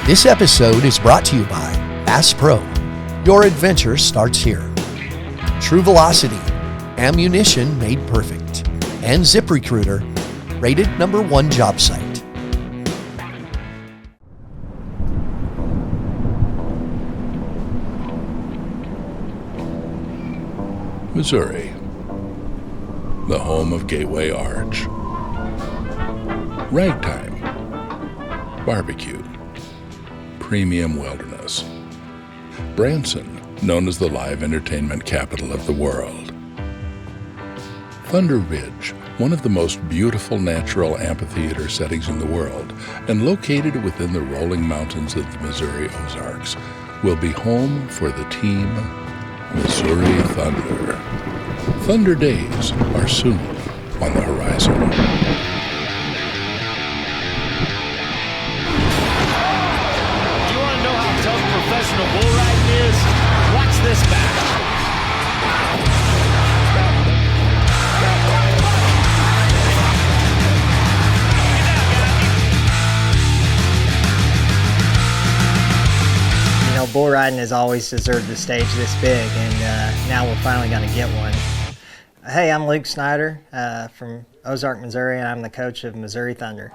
This episode is brought to you by Bass Pro. Your adventure starts here. True Velocity, ammunition made perfect. And ZipRecruiter, rated #1 job site. Missouri, the home of Gateway Arch. Ragtime, barbecue, premium wilderness. Branson, known as the live entertainment capital of the world. Thunder Ridge, one of the most beautiful natural amphitheater settings in the world, and located within the rolling mountains of the Missouri Ozarks, will be home for the team Missouri Thunder. Thunder Days are soon on the horizon. Do you want to know how tough professional bull riding is? Watch this back. You know, bull riding has always deserved a stage this big, and now we're finally going to get one. Hey, I'm Luke Snyder from Ozark, Missouri, and I'm the coach of Missouri Thunder.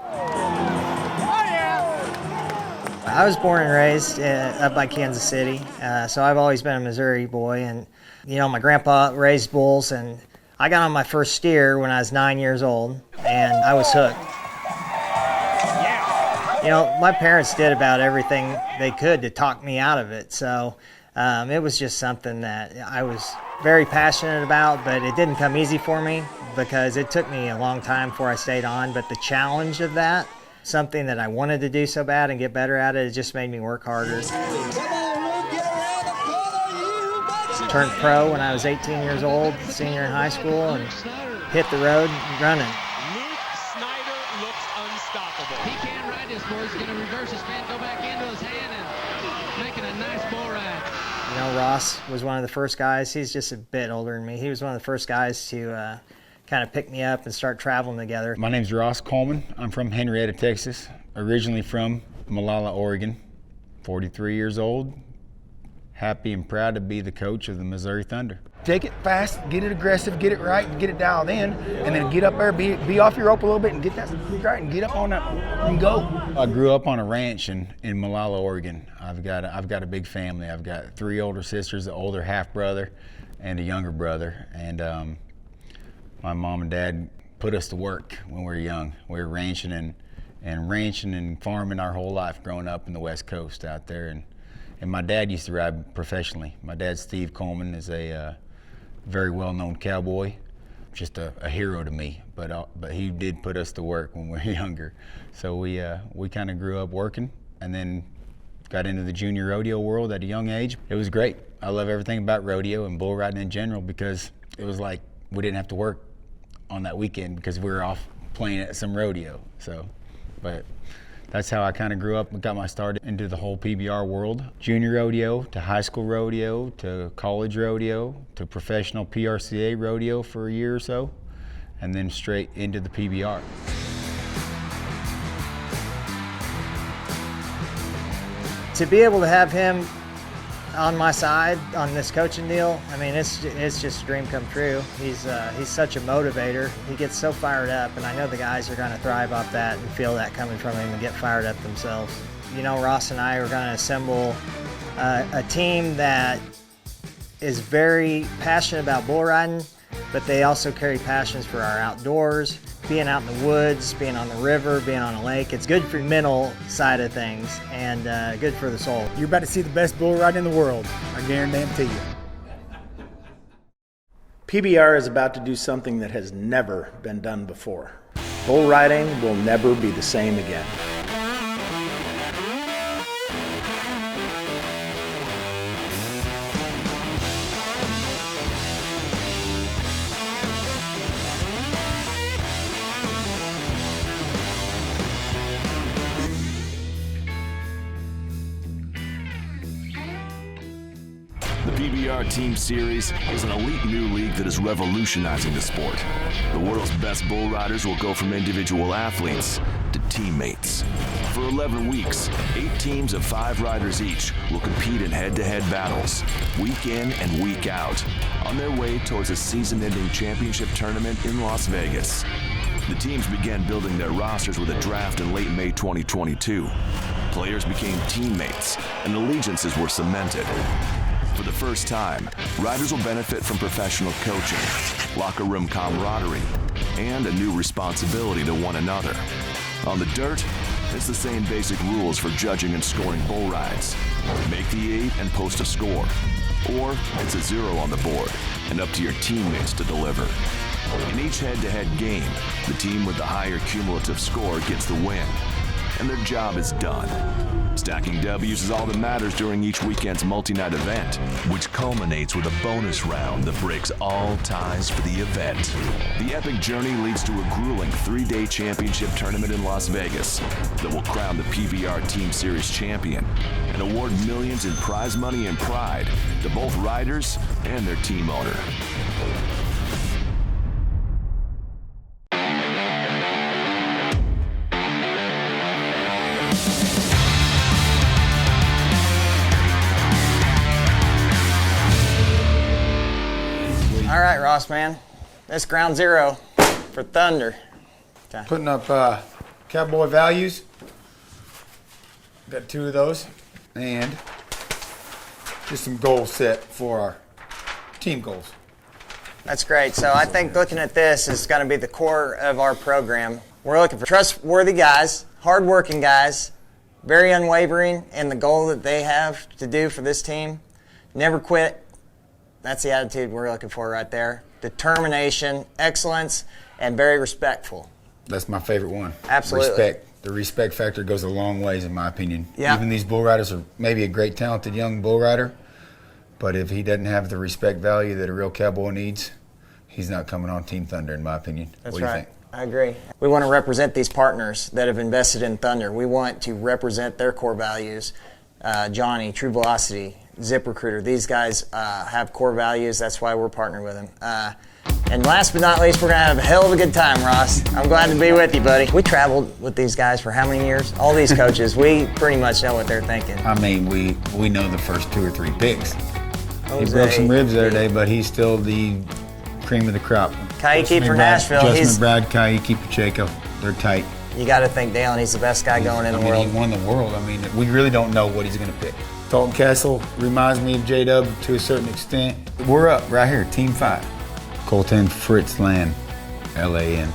I was born and raised up by Kansas City, so I've always been a Missouri boy. And, you know, my grandpa raised bulls, and I got on my first steer when I was 9 years old, and I was hooked. You know, my parents did about everything they could to talk me out of it, so it was just something that I was very passionate about, but it didn't come easy for me because it took me a long time before I stayed on. But the challenge of that, something that I wanted to do so bad and get better at it, it just made me work harder. Turned pro when I was 18 years old, senior in high school, and hit the road running. Snyder looks unstoppable. He can't ride this boy. He's going to reverse his fan, go back into his hand, and making a nice bull ride. You know, Ross was one of the first guys. He's just a bit older than me. He was one of the first guys to kind of pick me up and start traveling together. My name's Ross Coleman. I'm from Henrietta, Texas. Originally from Molalla, Oregon. 43 years old. Happy and proud to be the coach of the Missouri Thunder. Take it fast, get it aggressive, get it right, and get it dialed in, and then get up there, be off your rope a little bit, and get that right, and get up on that, and go. I grew up on a ranch in Molalla, Oregon. I've got a big family. I've got 3 older sisters, an older half brother, and a younger brother. And my mom and dad put us to work when we were young. We were ranching and farming our whole life, growing up in the West Coast out there. And my dad used to ride professionally. My dad, Steve Coleman, is a very well-known cowboy, just a hero to me. But he did put us to work when we were younger. So we kind of grew up working, and then got into the junior rodeo world at a young age. It was great. I love everything about rodeo and bull riding in general because it was like we didn't have to work on that weekend because we were off playing at some rodeo. But that's how I kind of grew up and got my start into the whole PBR world. Junior rodeo to high school rodeo to college rodeo to professional PRCA rodeo for a year or so, and then straight into the PBR. To be able to have him on my side on this coaching deal, I mean, it's just a dream come true. He's such a motivator. He gets so fired up, and I know the guys are going to thrive off that and feel that coming from him and get fired up themselves. You know, Ross and I are going to assemble a team that is very passionate about bull riding, but they also carry passions for our outdoors, being out in the woods, being on the river, being on a lake. It's good for the mental side of things and good for the soul. You're about to see the best bull ride in the world, I guarantee you. PBR is about to do something that has never been done before. Bull riding will never be the same again. The PBR Team Series is an elite new league that is revolutionizing the sport. The world's best bull riders will go from individual athletes to teammates. For 11 weeks, 8 teams of 5 riders each will compete in head-to-head battles, week in and week out, on their way towards a season-ending championship tournament in Las Vegas. The teams began building their rosters with a draft in late May 2022. Players became teammates, and allegiances were cemented. For the first time, riders will benefit from professional coaching, locker room camaraderie, and a new responsibility to one another. On the dirt, it's the same basic rules for judging and scoring bull rides. Make the 8 and post a score. Or it's a 0 on the board, and up to your teammates to deliver. In each head-to-head game, the team with the higher cumulative score gets the win, and their job is done. Stacking W's is all that matters during each weekend's multi-night event, which culminates with a bonus round that breaks all ties for the event. The epic journey leads to a grueling 3-day championship tournament in Las Vegas that will crown the PBR Team Series champion and award millions in prize money and pride to both riders and their team owner. All right, Ross, man. This ground zero for Thunder. Okay. Putting up cowboy values. Got 2 of those. And just some goals set for our team goals. That's great. So I think looking at this is going to be the core of our program. We're looking for trustworthy guys, hardworking guys, very unwavering in the goal that they have to do for this team. Never quit. That's the attitude we're looking for right there. Determination, excellence, and very respectful. That's my favorite one. Absolutely. Respect. The respect factor goes a long ways, in my opinion. Yeah. Even these bull riders are maybe a great, talented young bull rider, but if he doesn't have the respect value that a real cowboy needs, he's not coming on Team Thunder, in my opinion. That's what do you right. think? I agree. We want to represent these partners that have invested in Thunder. We want to represent their core values. Johnny, True Velocity, ZipRecruiter. These guys have core values. That's why we're partnering with them. And last but not least, we're going to have a hell of a good time, Ross. I'm glad to be with you, buddy. We traveled with these guys for how many years? All these coaches, we pretty much know what they're thinking. I mean, we know the first 2 or 3 picks. Jose, He broke some ribs the other day, but he's still the cream of the crop. Kaiki from Nashville. Justin McBride, Kaiki Pacheco, they're tight. You got to think Dalen, he's the best guy going in the world. He won the world. I mean, we really don't know what he's going to pick. Dalton Castle reminds me of J-Dub to a certain extent. We're up right here, Team 5. Colton Fritzland, L-A-N.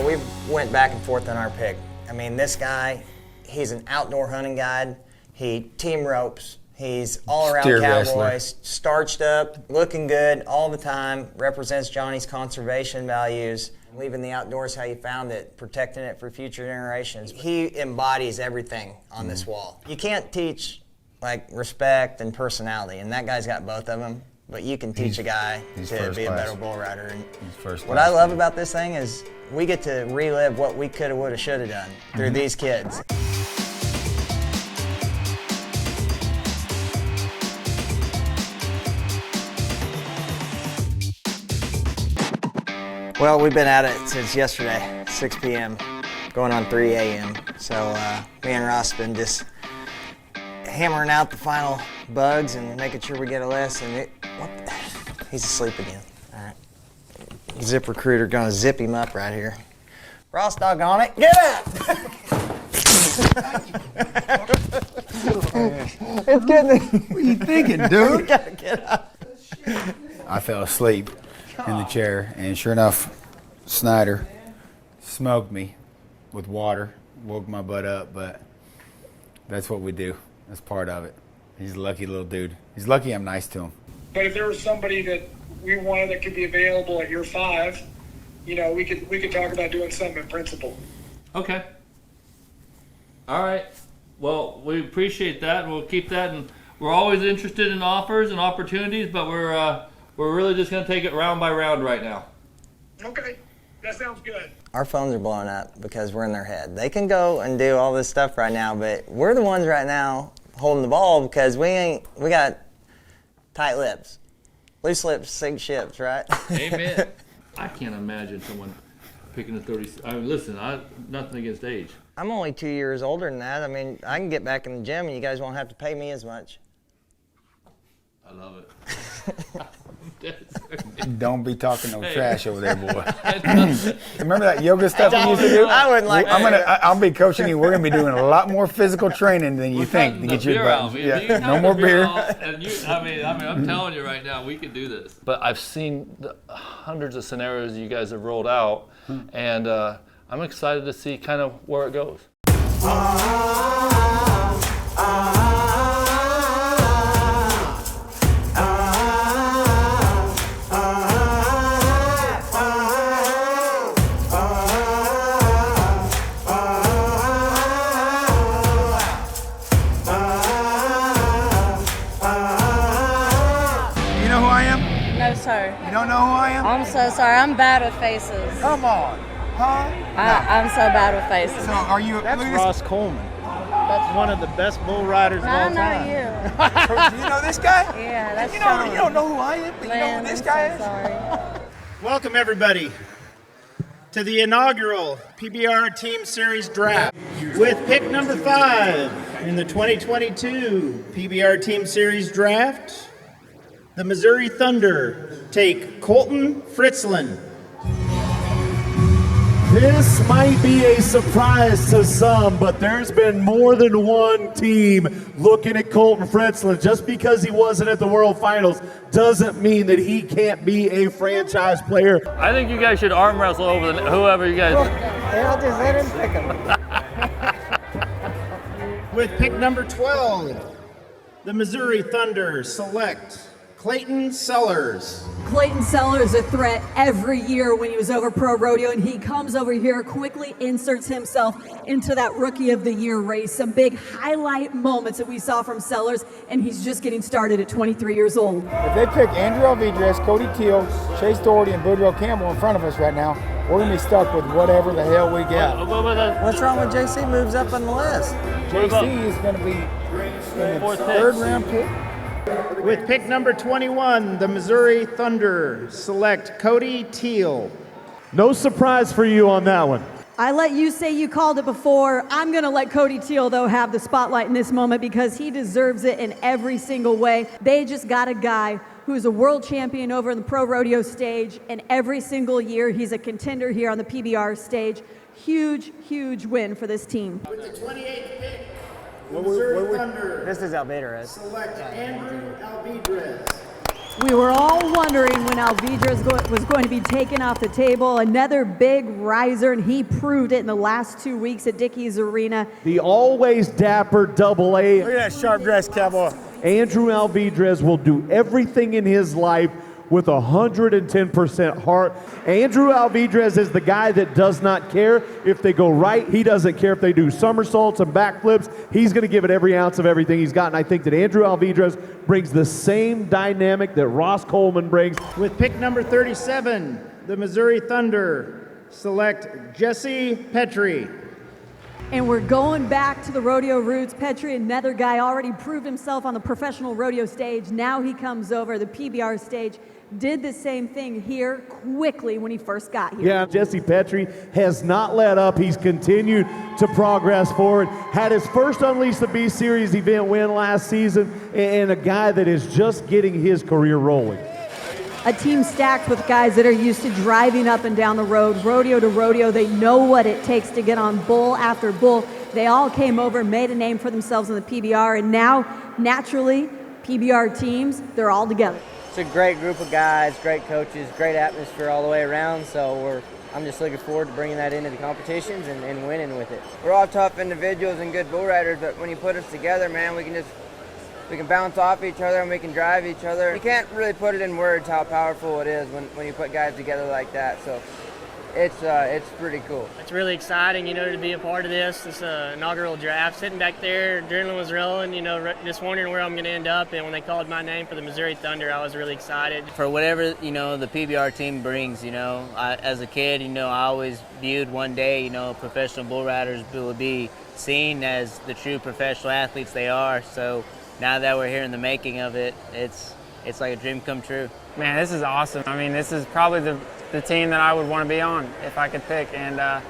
We went back and forth on our pick. I mean, this guy, he's an outdoor hunting guide. He team ropes. He's all-around Steer cowboy, wrestler. starched up, looking good all the time, represents Johnny's conservation values, leaving the outdoors how you found it, protecting it for future generations. He embodies everything on this wall. You can't teach like respect and personality, and that guy's got both of them, but you can teach a guy to be a better bull rider. And what I love about this thing is we get to relive what we coulda, woulda, shoulda done through these kids. Well, we've been at it since yesterday, 6 p.m., going on 3 a.m. So me and Ross have been just hammering out the final bugs and making sure we get a list. And he's asleep again. All right. ZipRecruiter gonna zip him up right here. Ross, doggone it, get up! It's getting. What are you thinking, dude? You gotta get up. I fell asleep in the chair, and sure enough, Snyder smoked me with water, woke my butt up, but that's what we do. That's part of it. He's a lucky little dude. He's lucky I'm nice to him. But if there was somebody that we wanted that could be available at year 5, you know, we could talk about doing something in principle. Okay. All right. Well, we appreciate that. We'll keep that, and we're always interested in offers and opportunities, but we're really just going to take it round by round right now. Okay, that sounds good. Our phones are blowing up because we're in their head. They can go and do all this stuff right now, but we're the ones right now holding the ball because we got tight lips. Loose lips sink ships, right? Amen. I can't imagine someone picking a 30. I mean, listen, nothing against age. I'm only 2 years older than that. I mean, I can get back in the gym and you guys won't have to pay me as much. I love it. Don't be talking no trash over there, boy. Remember that yoga stuff you used to do? I wouldn't like I'll be coaching you. We're going to be doing a lot more physical training than you think to get your buttons. Yeah, no more beer. I'm telling you right now, we can do this. But I've seen the hundreds of scenarios you guys have rolled out, and I'm excited to see kind of where it goes. No, sir. You don't know who I am? I'm so sorry. I'm bad with faces. Come on. Huh? I'm so bad with faces. So are you? That's Ross Coleman. That's one of the best bull riders of all time. I Do you know this guy? Yeah, that's you don't know who I am, but you know who this guy is? Sorry. Welcome, everybody, to the inaugural PBR Team Series draft. With pick number 5 in the 2022 PBR Team Series draft, the Missouri Thunder take Colton Fritzland. This might be a surprise to some, but there's been more than one team looking at Colton Fritzland. Just because he wasn't at the World Finals doesn't mean that he can't be a franchise player. I think you guys should arm wrestle over whoever you guys. I'll just let him pick him. With pick number 12, the Missouri Thunder select Clayton Sellers. Clayton Sellers a threat every year when he was over pro rodeo, and he comes over here, quickly inserts himself into that Rookie of the Year race. Some big highlight moments that we saw from Sellers, and he's just getting started at 23 years old. If they pick Andrew Alvidrez, Cody Teal, Chase Doherty, and Boudreaux Campbell in front of us right now, we're going to be stuck with whatever the hell we get. What's wrong with JC moves up on the list? JC is going to be in the third round pick. With pick number 21, the Missouri Thunder select Cody Teal. No surprise for you on that one. I let you say you called it before. I'm going to let Cody Teal, though, have the spotlight in this moment because he deserves it in every single way. They just got a guy who's a world champion over in the pro rodeo stage, and every single year he's a contender here on the PBR stage. Huge, huge win for this team. With the 28th pick, the Missouri Thunder This is Alvidrez. select Andrew Alvidrez. We were all wondering when Alvidrez was going to be taken off the table. Another big riser, and he proved it in the last 2 weeks at Dickies Arena. The always dapper double A. Look at that sharp dress, cowboy. Andrew Alvidrez will do everything in his life with 110% heart. Andrew Alvidrez is the guy that does not care if they go right. He doesn't care if they do somersaults and backflips. He's going to give it every ounce of everything he's got. And I think that Andrew Alvidrez brings the same dynamic that Ross Coleman brings. With pick number 37, the Missouri Thunder select Jesse Petrie. And we're going back to the rodeo roots. Petrie, another guy, already proved himself on the professional rodeo stage. Now he comes over the PBR stage. Did the same thing here quickly when he first got here. Yeah, Jesse Petrie has not let up. He's continued to progress forward. Had his first Unleash the Beast Series event win last season, and a guy that is just getting his career rolling. A team stacked with guys that are used to driving up and down the road, rodeo to rodeo. They know what it takes to get on bull after bull. They all came over, made a name for themselves in the PBR, and now, naturally, PBR teams, they're all together. It's a great group of guys, great coaches, great atmosphere all the way around, so I'm just looking forward to bringing that into the competitions and winning with it. We're all tough individuals and good bull riders, but when you put us together, man, we can bounce off each other and we can drive each other. You can't really put it in words how powerful it is when you put guys together like that. So it's pretty cool. It's really exciting, to be a part of this inaugural draft. Sitting back there, adrenaline was rolling, just wondering where I'm going to end up. And when they called my name for the Missouri Thunder, I was really excited. For whatever, the PBR team brings, as a kid, I always viewed one day, professional bull riders will be seen as the true professional athletes they are. So now that we're here in the making of it, it's like a dream come true. Man, this is awesome. I mean, this is probably the team that I would want to be on if I could pick. And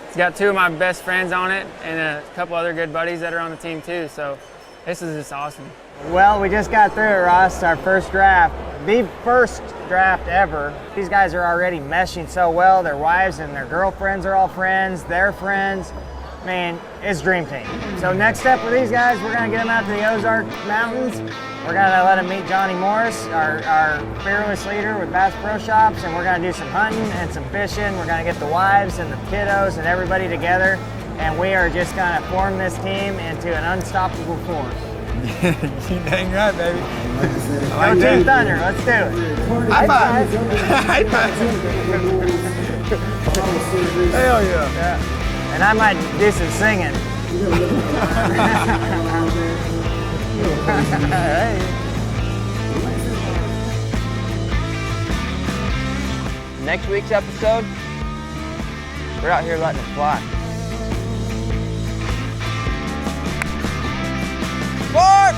It's got 2 of my best friends on it and a couple other good buddies that are on the team too. So this is just awesome. Well, we just got through it, Ross, our first draft. The first draft ever. These guys are already meshing so well. Their wives and their girlfriends are all friends, their friends. Man, it's dream team. So next step for these guys, we're gonna get them out to the Ozark Mountains. We're gonna let them meet Johnny Morris, our fearless leader with Bass Pro Shops, and we're gonna do some hunting and some fishing. We're gonna get the wives and the kiddos and everybody together, and we are just gonna form this team into an unstoppable force. You dang right, baby. Go Team Thunder, let's do it. High five. High five. Hell yeah. And I might do some singing. Next week's episode, we're out here letting it fly. Sport!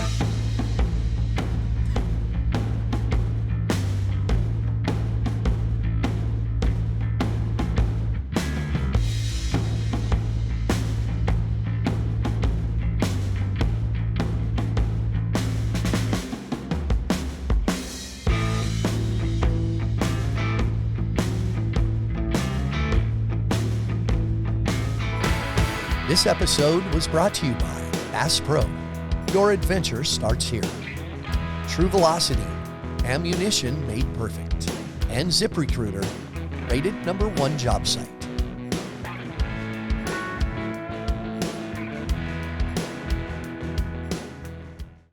This episode was brought to you by Bass Pro. Your adventure starts here. True Velocity, ammunition made perfect. And ZipRecruiter, rated #1 job site.